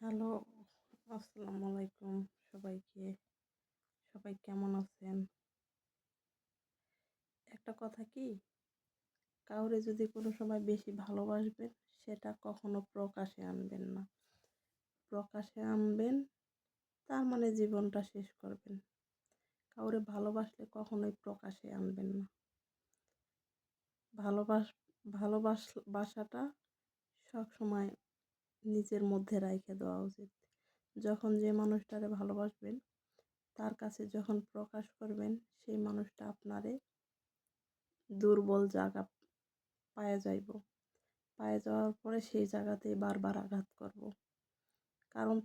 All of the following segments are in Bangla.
হ্যালো, আসসালামু আলাইকুম সবাইকে। সবাই কেমন আছেন? একটা কথা কি, কাউরে যদি কোনো সময় বেশি ভালোবাসবেন, সেটা কখনো প্রকাশে আনবেন না। প্রকাশে আনবেন, তার মানে জীবনটা শেষ করবেন। কাউরে ভালোবাসলে কখনোই প্রকাশে আনবেন না। ভালোবাস ভালোবাসাটা সবসময় নিজের মধ্যে রাইখে দেওয়া উচিত। যখন যে মানুষটারে ভালোবাসবেন, তার কাছে যখন প্রকাশ করবেন, সেই মানুষটা আপনারে দুর্বল জায়গা পায়ে যাইব। পায়ে যাওয়ার পরে সেই জায়গাতেই বারবার আঘাত করব। কারণ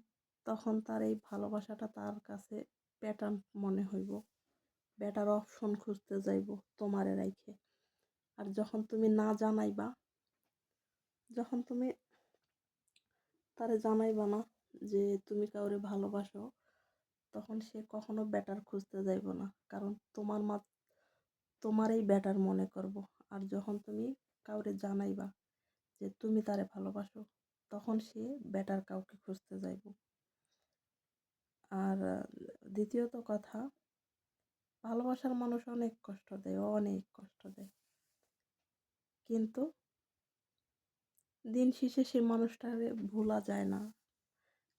তখন তার এই ভালোবাসাটা তার কাছে প্যাটার্ন মনে হইব। বেটার অপশন খুঁজতে যাইব তোমারে রাইখে। আর যখন তুমি না জানাইবা, যখন তুমি তারে জানাইবা না যে তুমি কাউরে ভালোবাসো, তখন সে কখনো বেটার খুঁজতে যাইব না। কারণ তোমারই বেটার মনে করব। আর যখন তুমি কাউরে জানাইবা যে তুমি তারে ভালোবাসো, তখন সে বেটার কাউকে খুঁজতে যাইব। আর দ্বিতীয়ত কথা, ভালোবাসার মানুষ অনেক কষ্ট দেয়, অনেক কষ্ট দেয়, কিন্তু দিন শেষে সেই মানুষটারে ভোলা যায় না,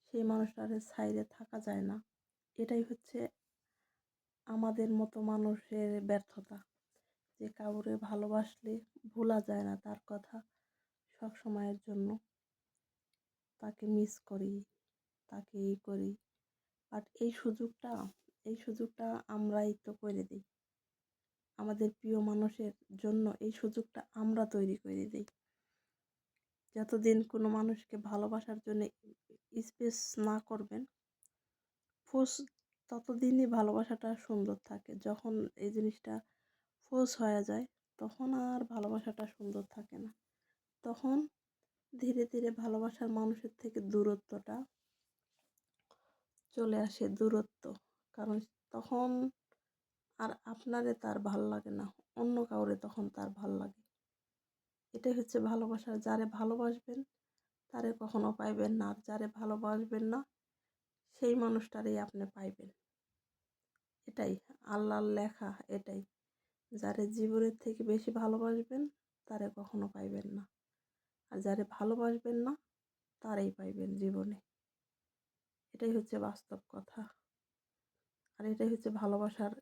সেই মানুষটারে ছাইরে থাকা যায় না। এটাই হচ্ছে আমাদের মতো মানুষের ব্যর্থতা, যে কাউরে ভালোবাসলে ভোলা যায় না তার কথা সব সময়ের জন্য। তাকে মিস করি, তাকে করি। বাট এই সুযোগটা আমরাই তো করে দিই। আমাদের প্রিয় মানুষের জন্য এই সুযোগটা আমরা তৈরি করে দিই। যতদিন কোনো মানুষকে ভালোবাসার জন্য স্পেস না করবেন, ফোর্স, ততদিনই ভালোবাসাটা সুন্দর থাকে। যখন এই জিনিসটা ফোর্স হয়ে যায়, তখন আর ভালোবাসাটা সুন্দর থাকে না। তখন ধীরে ধীরে ভালোবাসার মানুষের থেকে দূরত্বটা চলে আসে, দূরত্ব। কারণ তখন আর আপনারে তার ভাল লাগে না, অন্য কাউরে তখন তার ভাল লাগে। এটাই হচ্ছে ভালোবাসা। যারে ভালোবাসবেন তারে কখনো পাইবেন না, আর যারে ভালোবাসবেন না সেই মানুষটারই আপনি পাইবেন। এটাই আল্লাহর লেখা, এটাই। যারে জীবনের থেকে বেশি ভালোবাসবেন তারে কখনো পাইবেন না, আর যারে ভালোবাসবেন না তারাই পাইবেন জীবনে। এটাই হচ্ছে বাস্তব কথা। আর এটাই হচ্ছে ভালোবাসার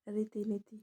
রীতিনীতি।